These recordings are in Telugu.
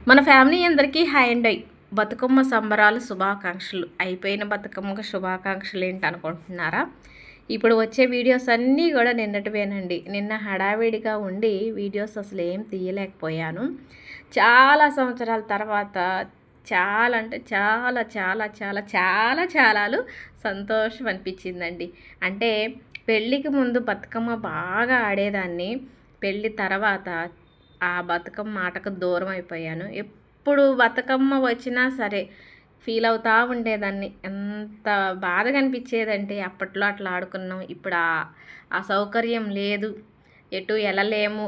మన ఫ్యామిలీ అందరికీ హాయ్ అండి. బతుకమ్మ సంబరాలు శుభాకాంక్షలు. అయిపోయిన బతుకమ్మకు శుభాకాంక్షలు ఏంటి అనుకుంటున్నారా? ఇప్పుడు వచ్చే వీడియోస్ అన్నీ కూడా నిన్నటివేనండి. నిన్న హడావిడిగా ఉండి వీడియోస్ అసలు ఏం తీయలేకపోయాను. చాలా సంవత్సరాల తర్వాత చాలా అంటే చాలా చాలా చాలా చాలా చాలాలు సంతోషం అనిపించిందండి. అంటే పెళ్ళికి ముందు బతుకమ్మ బాగా ఆడేదాన్ని. పెళ్ళి తర్వాత ఆ బతుకమ్మ ఆటకు దూరం అయిపోయాను. ఎప్పుడు బతుకమ్మ వచ్చినా సరే ఫీల్ అవుతూ ఉండేదాన్ని. ఎంత బాధగా అనిపించేదంటే అప్పట్లో అట్లా ఆడుకున్నాం, ఇప్పుడు ఆ సౌకర్యం లేదు, ఎటు వెళ్ళలేము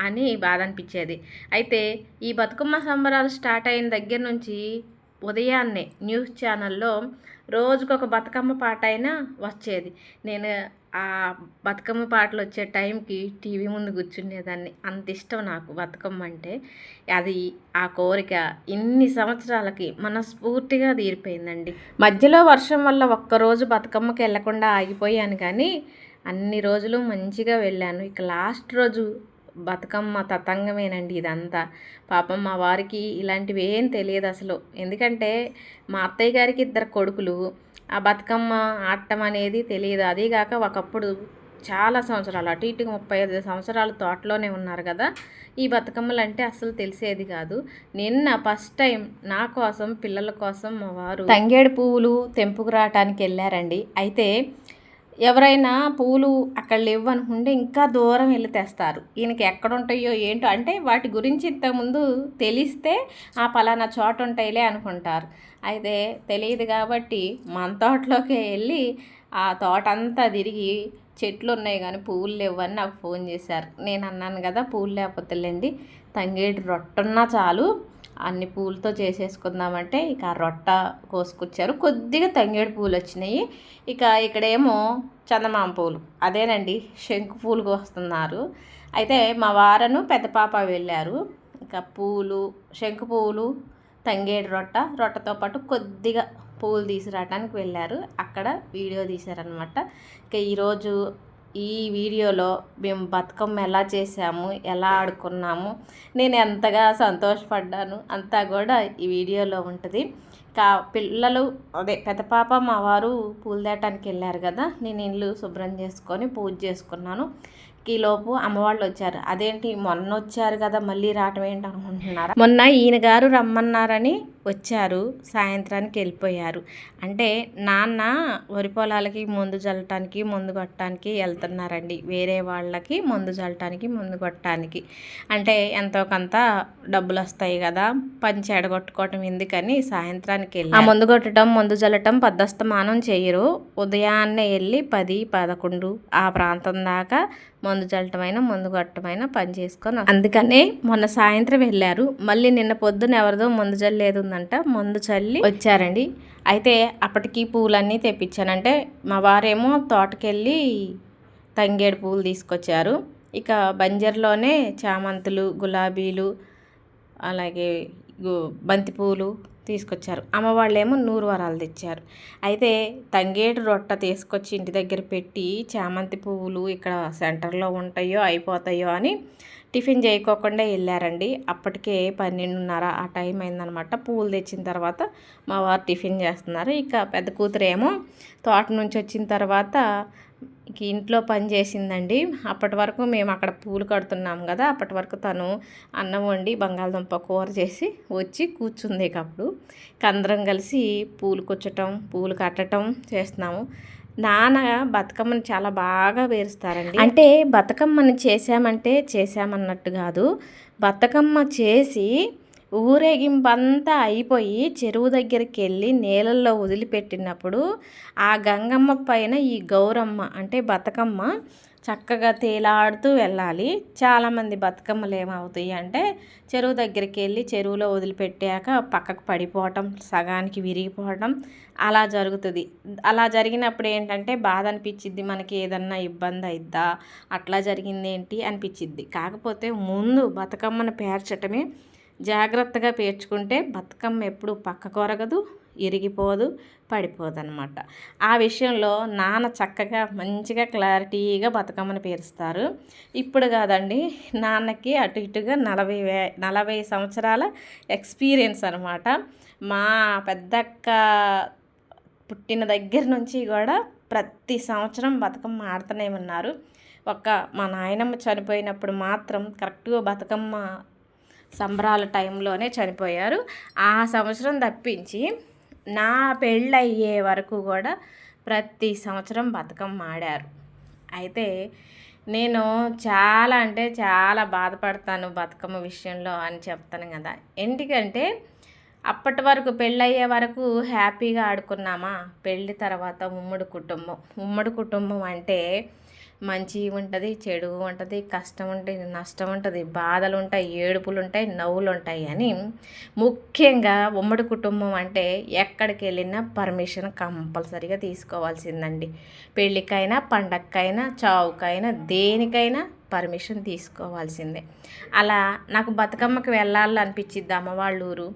అని బాధ అనిపించేది. అయితే ఈ బతుకమ్మ సంబరాలు స్టార్ట్ అయిన దగ్గర నుంచి ఉదయాన్నే న్యూస్ ఛానల్లో రోజుకొక బతుకమ్మ పాట అయినా వచ్చేది. నేను ఆ బతుకమ్మ పాటలు వచ్చే టైంకి టీవీ ముందు కూర్చునేదాన్ని. అంత ఇష్టం నాకు బతుకమ్మ అంటే. అది ఆ కోరిక ఇన్ని సంవత్సరాలకి మనస్ఫూర్తిగా తీరిపోయిందండి. మధ్యలో వర్షం వల్ల ఒక్కరోజు బతుకమ్మకి వెళ్ళకుండా ఆగిపోయాను, కానీ అన్ని రోజులు మంచిగా వెళ్ళాను. ఇక లాస్ట్ రోజు బతుకమ్మ తతంగమేనండి ఇదంతా. పాపం మా వారికి ఇలాంటివి ఏం తెలియదు అసలు. ఎందుకంటే మా అత్తయ్య గారికి 2 కొడుకులు. ఆ బతుకమ్మ ఆడటం అనేది తెలియదు. అదీగాక ఒకప్పుడు చాలా సంవత్సరాలు అటు ఇటు 35 సంవత్సరాలు తోటలోనే ఉన్నారు కదా, ఈ బతుకమ్మలు అంటే అసలు తెలిసేది కాదు. నిన్న ఫస్ట్ టైం నా కోసం పిల్లల కోసం మా వారు తంగేడు పువ్వులు తెంపుకు రావటానికి వెళ్ళారండి. అయితే ఎవరైనా పూలు అక్కడ లేవు అనుకుంటే ఇంకా దూరం వెళ్ళి తెస్తారు. ఈయనకి ఎక్కడ ఉంటాయో ఏంటో, అంటే వాటి గురించి ఇంతకుముందు తెలిస్తే ఆ పలానా చోట ఉంటాయిలే అనుకుంటారు. అయితే తెలియదు కాబట్టి మన తోటలోకి వెళ్ళి ఆ తోట అంతా తిరిగి చెట్లు ఉన్నాయి కానీ పువ్వులు లేవని నాకు ఫోన్ చేశారు. నేను అన్నాను కదా, పూలు లేకపోతేలేండి తంగేడు రొట్టున్నా చాలు, అన్ని పూలతో చేసేసుకుందామంటే ఇక ఆ రొట్ట కోసుకొచ్చారు. కొద్దిగా తంగేడు పూలు వచ్చినాయి. ఇక ఇక్కడేమో చందమామ పూలు, అదేనండి శంకు పూలు కోస్తున్నారు. అయితే మా వారను పెద్ద పాప వెళ్ళారు. ఇక పూలు, శంకు పువ్వులు, తంగేడు రొట్టతో పాటు కొద్దిగా పూలు తీసుకురావడానికి వెళ్ళారు. అక్కడ వీడియో తీశారనమాట. ఇక ఈరోజు ఈ వీడియోలో మేము బతుకమ్మ ఎలా చేసాము, ఎలా ఆడుకున్నాము, నేను ఎంతగా సంతోషపడ్డాను అంతా కూడా ఈ వీడియోలో ఉంటుంది. పిల్లలు అదే పెద్ద పాప మా వారు పూలు తేటానికి వెళ్ళారు కదా, నేను ఇల్లు శుభ్రం చేసుకొని పూజ చేసుకున్నాను. ఈలోపు అమ్మవాళ్ళు వచ్చారు. అదేంటి మొన్న వచ్చారు కదా మళ్ళీ రావటం ఏంటి అనుకుంటున్నారా? మొన్న ఈయన గారు రమ్మన్నారని వచ్చారు, సాయంత్రానికి వెళ్ళిపోయారు. అంటే నాన్న వరి పొలాలకి మందు చల్లటానికి మందు కొట్టడానికి వెళ్తున్నారండి. వేరే వాళ్ళకి మందు చల్లటానికి మందు కొట్టడానికి అంటే ఎంతో కొంత డబ్బులు వస్తాయి కదా, పని చెడగొట్టుకోవటం ఎందుకని సాయంత్రానికి వెళ్ళి ఆ మందు కొట్టడం మందు చల్లటం పద్దస్తమానం చేయరు. ఉదయాన్నే వెళ్ళి 10, 11 ఆ ప్రాంతం దాకా మందు చల్లటమైన మందు కొట్టమైన పని చేసుకొని, అందుకనే మొన్న సాయంత్రం వెళ్ళారు. మళ్ళీ నిన్న పొద్దున ఎవరిదో మందు చల్లేది ఉందంట, మందు చల్లి వచ్చారండి. అయితే అప్పటికి పూలన్నీ తెప్పించానంటే మా వారేమో తోటకెళ్ళి తంగేడు పూలు తీసుకొచ్చారు. ఇక బంజర్లోనే చామంతులు, గులాబీలు, అలాగే బంతిపూలు తీసుకొచ్చారు. అమ్మవాళ్ళేమో 100 వరాలు తెచ్చారు. అయితే తంగేడు రొట్ట తీసుకొచ్చి ఇంటి దగ్గర పెట్టి చామంతి పువ్వులు ఇక్కడ సెంటర్లో ఉంటాయో అయిపోతాయో అని టిఫిన్ చేయకోకుండా వెళ్ళారండి. అప్పటికే 12:30 ఆ టైం అయిందనమాట. పువ్వులు తెచ్చిన తర్వాత మా వారు టిఫిన్ చేస్తున్నారు. ఇక పెద్ద కూతురేమో తోట నుంచి వచ్చిన తర్వాత ఇంట్లో పని చేసిందండి. అప్పటి వరకు మేము అక్కడ పూలు కడుతున్నాం కదా, అప్పటి వరకు తను అన్నం వండి బంగాళదుంప కూర చేసి వచ్చి కూర్చుంది. అప్పుడు అందరం కలిసి పూలు కుచ్చటం, పూలు కట్టడం చేస్తున్నాము. నాన్న బతుకమ్మని చాలా బాగా పేరుస్తారండి. అంటే బతుకమ్మని చేసామంటే చేసామన్నట్టు కాదు, బతుకమ్మ చేసి ఊరేగింపంతా అయిపోయి చెరువు దగ్గరికి వెళ్ళి నీళ్ళల్లో వదిలిపెట్టినప్పుడు ఆ గంగమ్మ పైన ఈ గౌరమ్మ అంటే బతుకమ్మ చక్కగా తేలాడుతూ వెళ్ళాలి. చాలామంది బతుకమ్మలు ఏమవుతాయి అంటే చెరువు దగ్గరికి వెళ్ళి చెరువులో వదిలిపెట్టాక పక్కకు పడిపోవటం, సగానికి విరిగిపోవటం అలా జరుగుతుంది. అలా జరిగినప్పుడు ఏంటంటే బాధ అనిపించిద్ది, మనకి ఏదన్నా ఇబ్బంది అయిద్దా, అట్లా జరిగింది ఏంటి అనిపించిద్ది. కాకపోతే ముందు బతుకమ్మను పేర్చటమే జాగ్రత్తగా పేర్చుకుంటే బతుకమ్మ ఎప్పుడు పక్క కొరగదు, ఇరిగిపోదు, పడిపోదు అనమాట. ఆ విషయంలో నాన్న చక్కగా మంచిగా క్లారిటీగా బతుకమ్మని పేరుస్తారు. ఇప్పుడు కాదండి, నాన్నకి అటు ఇటుగా 40 సంవత్సరాల ఎక్స్పీరియన్స్ అనమాట. మా పెద్దక్క పుట్టిన దగ్గర నుంచి కూడా ప్రతి సంవత్సరం బతుకమ్మ ఆడుతూనే ఉన్నారు. మా నాయనమ్మ చనిపోయినప్పుడు మాత్రం కరెక్ట్గా బతుకమ్మ సంబరాల టైంలోనే చనిపోయారు. ఆ సంవత్సరం తప్పించి నా పెళ్ళయ్యే వరకు కూడా ప్రతి సంవత్సరం బతుకమ్మ ఆడారు. అయితే నేను చాలా అంటే చాలా బాధపడతాను బతుకమ్మ విషయంలో అని చెప్తాను కదా. ఎందుకంటే అప్పటి వరకు పెళ్ళయ్యే వరకు హ్యాపీగా ఆడుకున్నామా. పెళ్ళి తర్వాత ఉమ్మడి కుటుంబం అంటే మంచి ఉంటుంది, చెడు ఉంటుంది, కష్టం ఉంటుంది, నష్టం ఉంటుంది, బాధలు ఉంటాయి, ఏడుపులు ఉంటాయి, నవ్వులు ఉంటాయి. అని ముఖ్యంగా ఉమ్మడి కుటుంబం అంటే ఎక్కడికి వెళ్ళినా పర్మిషన్ కంపల్సరీగా తీసుకోవాల్సిందండి. పెళ్ళికైనా, పండగకైనా, చావుకైనా, దేనికైనా పర్మిషన్ తీసుకోవాల్సిందే. అలా నాకు బతుకమ్మకి వెళ్ళాలనిపించిద్ది అమ్మవాళ్ళ ఊరు.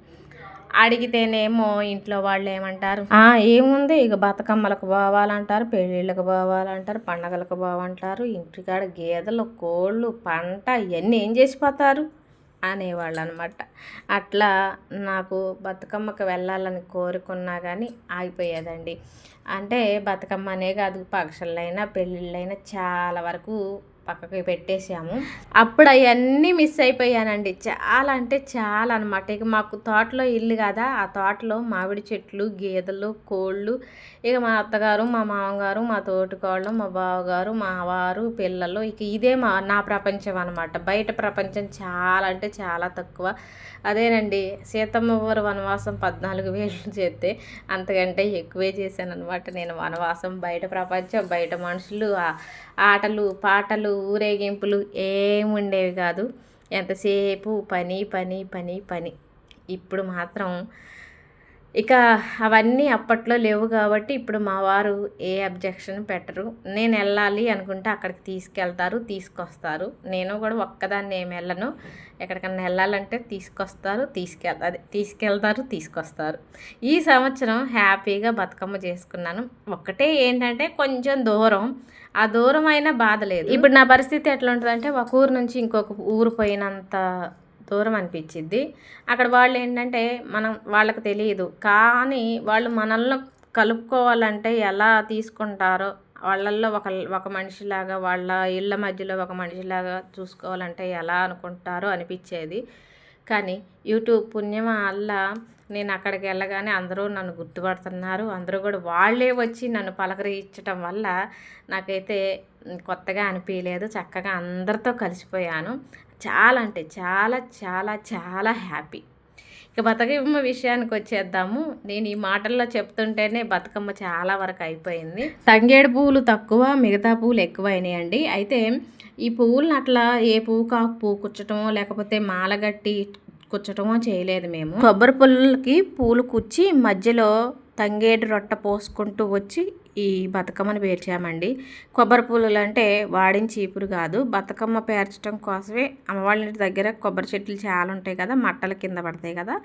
అడిగితేనేమో ఇంట్లో వాళ్ళు ఏమంటారు, ఏముంది ఇక బతుకమ్మలకు పోవాలంటారు, పెళ్ళిళ్ళకు పోవాలంటారు, పండగలకు పోవాలంటారు, ఇంటికాడ గేదెలు, కోళ్ళు, పంట ఇవన్నీ ఏం చేసిపోతారు అనేవాళ్ళు అనమాట. అట్లా నాకు బతుకమ్మకి వెళ్ళాలని కోరుకున్నా కానీ ఆగిపోయేదండి. అంటే బతుకమ్మ అనే కాదు, ఫంక్షన్లైనా పెళ్ళిళ్ళైనా చాలా వరకు పక్కకి పెట్టేసాము. అప్పుడు అవన్నీ మిస్ అయిపోయానండి. చాలా అంటే చాలా అనమాట. ఇక మాకు తోటలో ఇల్లు కదా, ఆ తోటలో మామిడి చెట్లు, గేదెలు, కోళ్ళు, ఇక మా అత్తగారు, మా మామగారు, మా తోటికోళ్ళు, మా బావగారు, మా వారు, పిల్లలు, ఇక ఇదే నా ప్రపంచం అనమాట. బయట ప్రపంచం చాలా అంటే చాలా తక్కువ. అదేనండి, సీతమ్మ వారు వనవాసం 14 చేస్తే అంతకంటే ఎక్కువే చేశాను అనమాట నేను వనవాసం. బయట ప్రపంచం, బయట మనుషులు, ఆటలు, పాటలు, ఊరేగింపులు ఏముండేవి కాదు. ఎంతసేపు పని పని పని పని. ఇప్పుడు మాత్రం ఇక అవన్నీ అప్పట్లో లేవు కాబట్టి ఇప్పుడు మా వారు ఏ అబ్జెక్షన్ పెట్టరు. నేను వెళ్ళాలి అనుకుంటే అక్కడికి తీసుకెళ్తారు, తీసుకొస్తారు. నేను కూడా ఒక్కదాన్ని ఏమి వెళ్ళను. ఎక్కడికన్నా వెళ్ళాలంటే తీసుకెళ్తారు, తీసుకొస్తారు. ఈ సంవత్సరం హ్యాపీగా బతుకమ్మ చేసుకున్నాను. ఒక్కటే ఏంటంటే కొంచెం దూరం, ఆ దూరం అయినా బాధ లేదు. ఇప్పుడు నా పరిస్థితి ఎట్లా ఉంటుందంటే ఒక ఊరు నుంచి ఇంకొక ఊరు పోయినంత దూరం అనిపించిద్ది. అక్కడ వాళ్ళు ఏంటంటే వాళ్ళకి తెలియదు, కానీ వాళ్ళు మనల్ని కలుపుకోవాలంటే ఎలా తీసుకుంటారో, వాళ్ళల్లో ఒక మనిషిలాగా, వాళ్ళ ఇళ్ళ మధ్యలో ఒక మనిషిలాగా చూసుకోవాలంటే ఎలా అనుకుంటారో అనిపించేది. కానీ యూట్యూబ్ పుణ్యం వల్ల నేను అక్కడికి వెళ్ళగానే అందరూ నన్ను గుర్తుపడుతున్నారు. అందరూ కూడా వాళ్ళే వచ్చి నన్ను పలకరించడం వల్ల నాకైతే కొత్తగా అనిపించలేదు. చక్కగా అందరితో కలిసిపోయాను. చాలా అంటే చాలా చాలా చాలా హ్యాపీ. ఇక బతుకమ్మ విషయానికి వచ్చేద్దాము. నేను ఈ మాటల్లో చెప్తుంటేనే బతుకమ్మ చాలా వరకు అయిపోయింది. తంగేడు పువ్వులు తక్కువ, మిగతా పువ్వులు ఎక్కువైనాయండి. అయితే ఈ పువ్వులను అట్లా ఏ పువ్వు కాకు పువ్వు కుచ్చటమో లేకపోతే మాలగట్టి కుచ్చటమో చేయలేదు మేము. కొబ్బరి పుల్లలకి పూలు కుచ్చి మధ్యలో తంగేడు రొట్ట పోసుకుంటూ వచ్చి ఈ బతుకమ్మని పేర్చామండి. కొబ్బరి పుల్లలు అంటే వాడిన చీపురు కాదు, బతుకమ్మ పేర్చడం కోసమే. అమ్మవాళ్ళ ఇంటి దగ్గర కొబ్బరి చెట్లు చాలా ఉంటాయి కదా, మట్టల కింద పడతాయి కదా,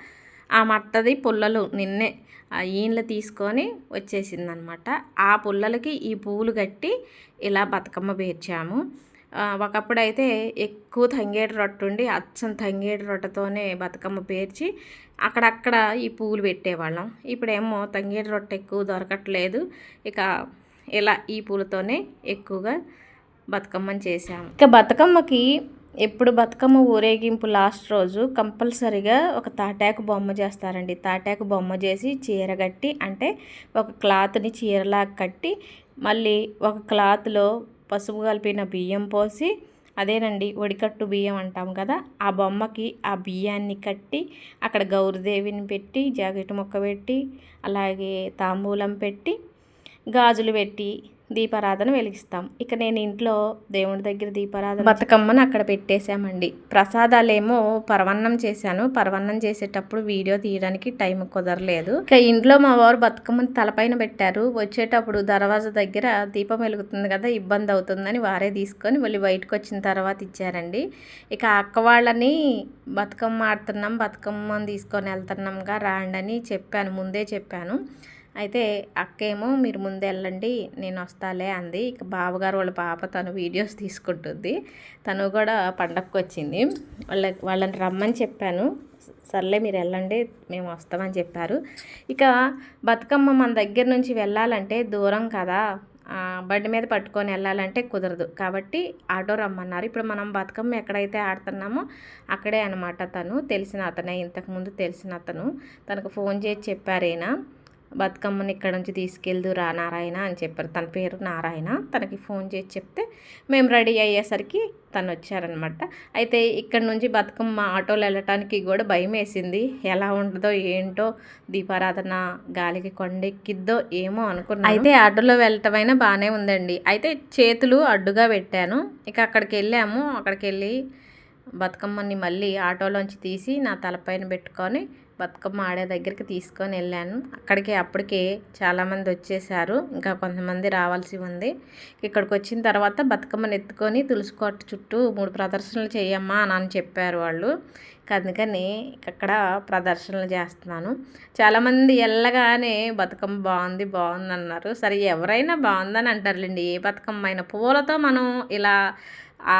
ఆ మట్టది పుల్లలు నిన్నే ఈయనలు తీసుకొని వచ్చేసిందనమాట. ఆ పుల్లలకి ఈ పువ్వులు కట్టి ఇలా బతుకమ్మ పేర్చాము. ఒకప్పుడైతే ఎక్కువ తంగేడు రొట్ట ఉండి అచ్చం తంగేడు రొట్టతోనే బతుకమ్మ పేర్చి అక్కడక్కడ ఈ పువ్వులు పెట్టేవాళ్ళం. ఇప్పుడేమో తంగేడు రొట్ట ఎక్కువ దొరకట్లేదు. ఇక ఇలా ఈ పూలతోనే ఎక్కువగా బతుకమ్మని చేసాము. ఇక బతుకమ్మకి ఎప్పుడు బతుకమ్మ ఊరేగింపు లాస్ట్ రోజు కంపల్సరిగా ఒక తాటాకు బొమ్మ చేస్తారండి. తాటాకు బొమ్మ చేసి చీర కట్టి, అంటే ఒక క్లాత్ని చీరలాగా కట్టి, మళ్ళీ ఒక క్లాత్లో పసుపు కలిపిన బియ్యం పోసి, అదేనండి ఒడికట్టు బియ్యం అంటాం కదా, ఆ బొమ్మకి ఆ బియ్యాన్ని కట్టి అక్కడ గౌరీదేవిని పెట్టి, జాకెట్ ముక్క పెట్టి, అలాగే తాంబూలం పెట్టి, గాజులు పెట్టి దీపారాధన వెలిగిస్తాం. ఇక నేను ఇంట్లో దేవుడి దగ్గర దీపారాధన బతుకమ్మను అక్కడ పెట్టేశామండి. ప్రసాదాలేమో పరవన్నం చేశాను. పరవన్నం చేసేటప్పుడు వీడియో తీయడానికి టైం కుదరలేదు. ఇక ఇంట్లో మా వారు బతుకమ్మని తలపైన పెట్టారు. వచ్చేటప్పుడు దర్వాజా దగ్గర దీపం వెలుగుతుంది కదా, ఇబ్బంది అవుతుందని వారే తీసుకొని మళ్ళీ బయటకు వచ్చిన తర్వాత ఇచ్చారండి. ఇక అక్క వాళ్ళని బతుకమ్మ ఆడుతున్నాం, బతుకమ్మని తీసుకొని వెళ్తున్నాంగా రాండి అని చెప్పాను, ముందే చెప్పాను. అయితే అక్కేమో మీరు ముందు వెళ్ళండి నేను వస్తాలే అంది. ఇక బావగారు వాళ్ళ పాప తను వీడియోస్ తీసుకుంటుంది. తను కూడా పండగకు వచ్చింది. వాళ్ళని రమ్మని చెప్పాను. సర్లే మీరు వెళ్ళండి మేము వస్తామని చెప్పారు. ఇక బతుకమ్మ మన దగ్గర నుంచి వెళ్ళాలంటే దూరం కదా, బండి మీద పట్టుకొని వెళ్ళాలంటే కుదరదు. కాబట్టి ఆటో రమ్మన్నారు. ఇప్పుడు మనం బతుకమ్మ ఎక్కడైతే ఆడుతున్నామో అక్కడే అనమాట. తను తెలిసిన అతనే, ఇంతకుముందు తెలిసిన అతను. తనకు ఫోన్ చేసి చెప్పారేనా బతుకమ్మని ఇక్కడ నుంచి తీసుకెళ్దు రా నారాయణ అని చెప్పారు. తన పేరు నారాయణ. తనకి ఫోన్ చేసి చెప్తే మేము రెడీ అయ్యేసరికి తను వచ్చారనమాట. అయితే ఇక్కడ నుంచి బతుకమ్మ ఆటోలో వెళ్ళటానికి కూడా భయం వేసింది. ఎలా ఉంటుందో ఏంటో, దీపారాధన గాలికి కొండెక్కిద్దో ఏమో అనుకున్నాను. అయితే ఆటోలో వెళ్ళటమైనా బాగానే ఉందండి. అయితే చేతులు అడ్డుగా పెట్టాను. ఇక అక్కడికి వెళ్ళాము. అక్కడికి వెళ్ళి బతుకమ్మని మళ్ళీ ఆటోలోంచి తీసి నా తలపైన పెట్టుకొని బతుకమ్మ ఆడే దగ్గరికి తీసుకొని వెళ్ళాను. అప్పటికే చాలామంది వచ్చేసారు. ఇంకా కొంతమంది రావాల్సి ఉంది. ఇక్కడికి వచ్చిన తర్వాత బతుకమ్మని ఎత్తుకొని తులసికోట చుట్టూ 3 ప్రదర్శనలు చేయమ్మా అని చెప్పారు వాళ్ళు. అందుకని అక్కడ ప్రదర్శనలు చేస్తున్నాను. చాలామంది వెళ్ళగానే బతుకమ్మ బాగుంది బాగుంది అన్నారు. సరే ఎవరైనా బాగుందని అంటారులేండి. ఏ బతుకమ్మ అయినా పూలతో మనం ఇలా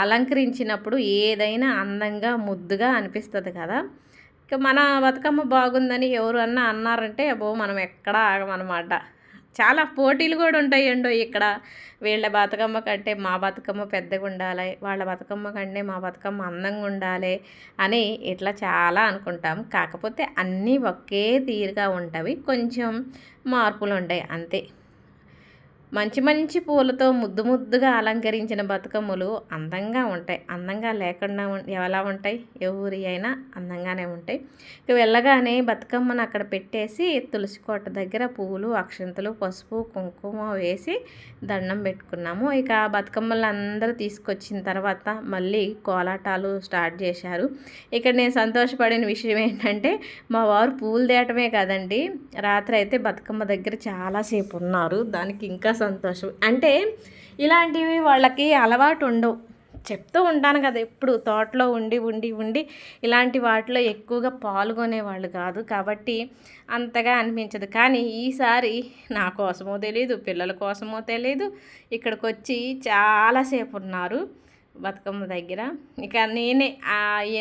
అలంకరించినప్పుడు ఏదైనా అందంగా ముద్దుగా అనిపిస్తుంది కదా. ఇక మన బతుకమ్మ బాగుందని ఎవరు అన్నారంటే అబ్బో మనం ఎక్కడ ఆగమన్నమాట. చాలా పోటీలు కూడా ఉంటాయండో ఇక్కడ. వీళ్ళ బతుకమ్మ కంటే మా బతుకమ్మ పెద్దగా ఉండాలి, వాళ్ళ బతుకమ్మ కంటే మా బతుకమ్మ అందంగా ఉండాలి అని ఇట్లా చాలా అనుకుంటాం. కాకపోతే అన్నీ ఒకే తీరుగా ఉంటాయి, కొంచెం మార్పులు ఉంటాయి అంతే. మంచి మంచి పూలతో ముద్దుగా అలంకరించిన బతుకమ్మలు అందంగా ఉంటాయి. అందంగా లేకుండా ఎలా ఉంటాయి? ఎవరి అయినా అందంగానే ఉంటాయి. ఇక వెళ్ళగానే బతుకమ్మను అక్కడ పెట్టేసి తులసి కోట దగ్గర పువ్వులు, అక్షంతలు, పసుపు, కుంకుమ వేసి దండం పెట్టుకున్నాము. ఇక బతుకమ్మలు అందరూ తీసుకొచ్చిన తర్వాత మళ్ళీ కోలాటాలు స్టార్ట్ చేశారు. ఇక్కడ నేను సంతోషపడిన విషయం ఏంటంటే మా వారు పూలు తేయటమే కాదండి, రాత్రి అయితే బతుకమ్మ దగ్గర చాలాసేపు ఉన్నారు. దానికి ఇంకా సంతోషం. అంటే ఇలాంటివి వాళ్ళకి అలవాటు ఉండవు. చెప్తూ ఉంటాను కదా, ఎప్పుడు తోటలో ఉండి ఇలాంటి వాటిలో ఎక్కువగా పాల్గొనేవాళ్ళు కాదు. కాబట్టి అంతగా అనిపించదు. కానీ ఈసారి నా కోసమో తెలీదు, పిల్లల కోసమో తెలీదు, ఇక్కడికి వచ్చి చాలాసేపు ఉన్నారు బతుకమ్మ దగ్గర. ఇక నేనే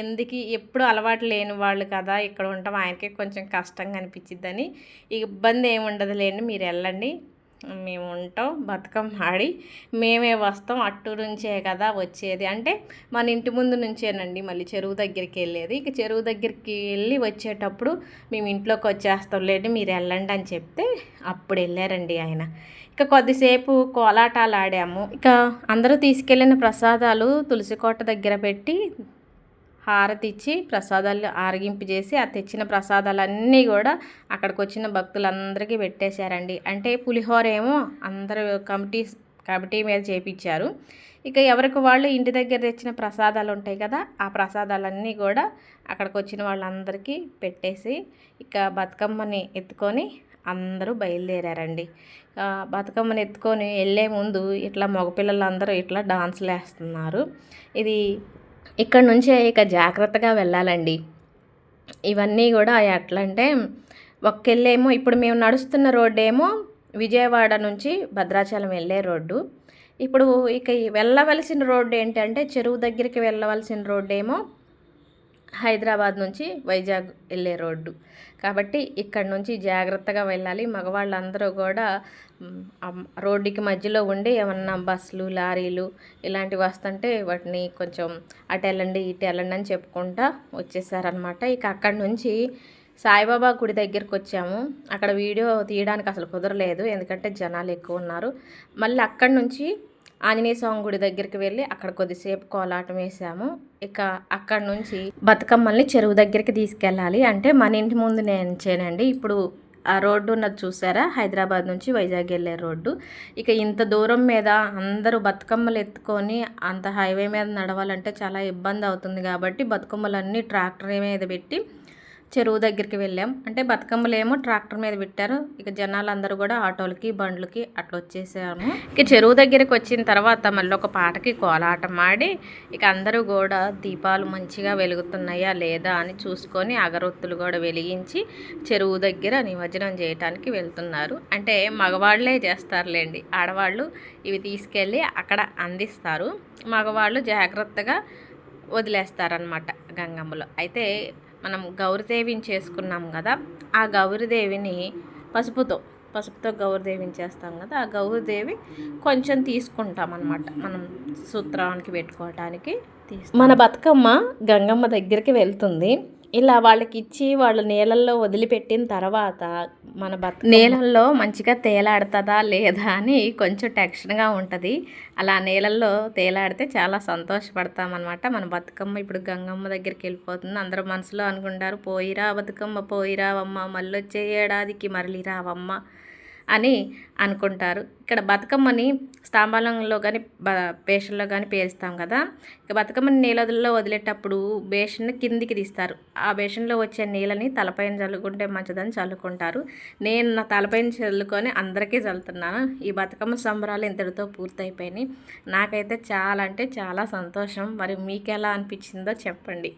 ఎందుకు ఎప్పుడు అలవాటు లేని వాళ్ళు కదా, ఇక్కడ ఉండటం ఆయనకి కొంచెం కష్టంగా అనిపించిద్దని, ఇబ్బంది ఏమి ఉండదులేండి మీరు వెళ్ళండి మేము ఉంటాం, బతుకమ్మ ఆడి మేమే వస్తాం, అట్టు నుంచే కదా వచ్చేది అంటే మన ఇంటి ముందు నుంచేనండి మళ్ళీ చెరువు దగ్గరికి వెళ్ళేది. ఇక చెరువు దగ్గరికి వెళ్ళి వచ్చేటప్పుడు మేము ఇంట్లోకి వచ్చేస్తాం లేండి మీరు వెళ్ళండి అని చెప్తే అప్పుడు వెళ్ళారండి ఆయన. ఇక కొద్దిసేపు కోలాటాలు ఆడాము. ఇక అందరూ తీసుకెళ్ళిన ప్రసాదాలు తులసికోట దగ్గర పెట్టి హారతి ఇచ్చి ప్రసాదాలు ఆరగింపు చేసి ఆ తెచ్చిన ప్రసాదాలన్నీ కూడా అక్కడికి వచ్చిన భక్తులందరికీ పెట్టేశారండి. అంటే పులిహోర ఏమో అందరూ కమిటీ మీద చేపించారు. ఇక ఎవరికి వాళ్ళు ఇంటి దగ్గర తెచ్చిన ప్రసాదాలు ఉంటాయి కదా, ఆ ప్రసాదాలన్నీ కూడా అక్కడికి వచ్చిన వాళ్ళందరికీ పెట్టేసి ఇక బతుకమ్మని ఎత్తుకొని అందరూ బయలుదేరారండి. బతుకమ్మని ఎత్తుకొని వెళ్ళే ముందు ఇట్లా మగపిల్లలందరూ ఇట్లా డాన్సులు వేస్తున్నారు. ఇది ఇక్కడ నుంచే ఇక జాగ్రత్తగా వెళ్ళాలండి. ఇవన్నీ కూడా ఎట్లా అంటే ఒక్కెళ్ళేమో ఇప్పుడు మేము నడుస్తున్న రోడ్డు ఏమో విజయవాడ నుంచి భద్రాచలం వెళ్ళే రోడ్డు. ఇప్పుడు ఇక వెళ్ళవలసిన రోడ్డు ఏంటంటే చెరువు దగ్గరికి వెళ్ళవలసిన రోడ్డు ఏమో హైదరాబాద్ నుంచి వైజాగ్ వెళ్ళే రోడ్డు. కాబట్టి ఇక్కడ నుంచి జాగ్రత్తగా వెళ్ళాలి. మగవాళ్ళందరూ కూడా రోడ్డుకి మధ్యలో ఉండి ఏమన్నా బస్సులు, లారీలు ఇలాంటివి వస్తుంటే వాటిని కొంచెం అటు వెళ్ళండి ఇటు వెళ్ళండి అని చెప్పుకుంటా వచ్చేసారనమాట. ఇక అక్కడి నుంచి సాయిబాబా గుడి దగ్గరికి వచ్చాము. అక్కడ వీడియో తీయడానికి అసలు కుదరలేదు, ఎందుకంటే జనాలు ఎక్కువ ఉన్నారు. మళ్ళీ అక్కడి నుంచి ఆంజనేయ స్వామి గుడి దగ్గరికి వెళ్ళి అక్కడ కొద్దిసేపు కోలాటం వేసాము. ఇక అక్కడ నుంచి బతుకమ్మల్ని చెరువు దగ్గరికి తీసుకెళ్ళాలి. అంటే మన ఇంటి ముందు నుంచేనండి. ఇప్పుడు ఆ రోడ్డు ఉన్నది చూసారా, హైదరాబాద్ నుంచి వైజాగ్ వెళ్ళే రోడ్డు. ఇక ఇంత దూరం మీద అందరూ బతుకమ్మలు ఎత్తుకొని అంత హైవే మీద నడవాలంటే చాలా ఇబ్బంది అవుతుంది కాబట్టి బతుకమ్మలన్నీ ట్రాక్టర్ మీద పెట్టి చెరువు దగ్గరికి వెళ్ళాం. అంటే బతుకమ్మలు ఏమో ట్రాక్టర్ మీద పెట్టారు, ఇక జనాలందరూ కూడా ఆటోలకి బండ్లకి అట్లా వచ్చేసాము. ఇక చెరువు దగ్గరికి వచ్చిన తర్వాత మళ్ళీ ఒక పాటకి కోలాటం ఆడి ఇక అందరూ కూడా దీపాలు మంచిగా వెలుగుతున్నాయా లేదా అని చూసుకొని అగరొత్తులు కూడా వెలిగించి చెరువు దగ్గర నిమజ్జనం చేయటానికి వెళ్తున్నారు. అంటే మగవాళ్ళే చేస్తారులేండి, ఆడవాళ్ళు ఇవి తీసుకెళ్ళి అక్కడ అందిస్తారు, మగవాళ్ళు జాగ్రత్తగా వదిలేస్తారనమాట గంగమ్మలో. అయితే మనం గౌరీదేవిని చేసుకున్నాం కదా, ఆ గౌరీదేవిని పసుపుతో గౌరీదేవిని చేస్తాం కదా, ఆ గౌరీదేవి కొంచెం తీసుకుంటాం అన్నమాట మనం సూత్రానికి పెట్టుకోవటానికి. మన బతుకమ్మ గంగమ్మ దగ్గరికి వెళ్తుంది. ఇలా వాళ్ళకి ఇచ్చి వాళ్ళు నీళ్ళల్లో వదిలిపెట్టిన తర్వాత మన నీళ్ళల్లో మంచిగా తేలాడుతుందా లేదా అని కొంచెం టెన్షన్గా ఉంటుంది. అలా నీళ్ళల్లో తేలాడితే చాలా సంతోషపడతామన్నమాట. మన బతుకమ్మ ఇప్పుడు గంగమ్మ దగ్గరికి వెళ్ళిపోతుంది. అందరూ మనసులో అనుకుంటారు, పోయిరా బతుకమ్మ పోయిరావమ్మ, మళ్ళీ వచ్చే ఏడాదికి మరలి రావమ్మ అని అనుకుంటారు. ఇక్కడ బతుకమ్మని స్తాంబాలంలో కానీ బేషన్లో కానీ పేరుస్తాం కదా. ఇక బతుకమ్మని నీళ్ళలో వదిలేటప్పుడు బేషన్ని కిందికి తీస్తారు. ఆ బేషన్లో వచ్చే నీళ్ళని తలపైన చల్లుకుంటే మంచిదని చల్లుకుంటారు. నేను నా తలపైన చల్లుకొని అందరికీ చల్లుతున్నాను. ఈ బతుకమ్మ సంబరాలు ఇంతటితో పూర్తయిపోయినాయి. నాకైతే చాలా అంటే చాలా సంతోషం. మరి మీకు ఎలా అనిపించిందో చెప్పండి.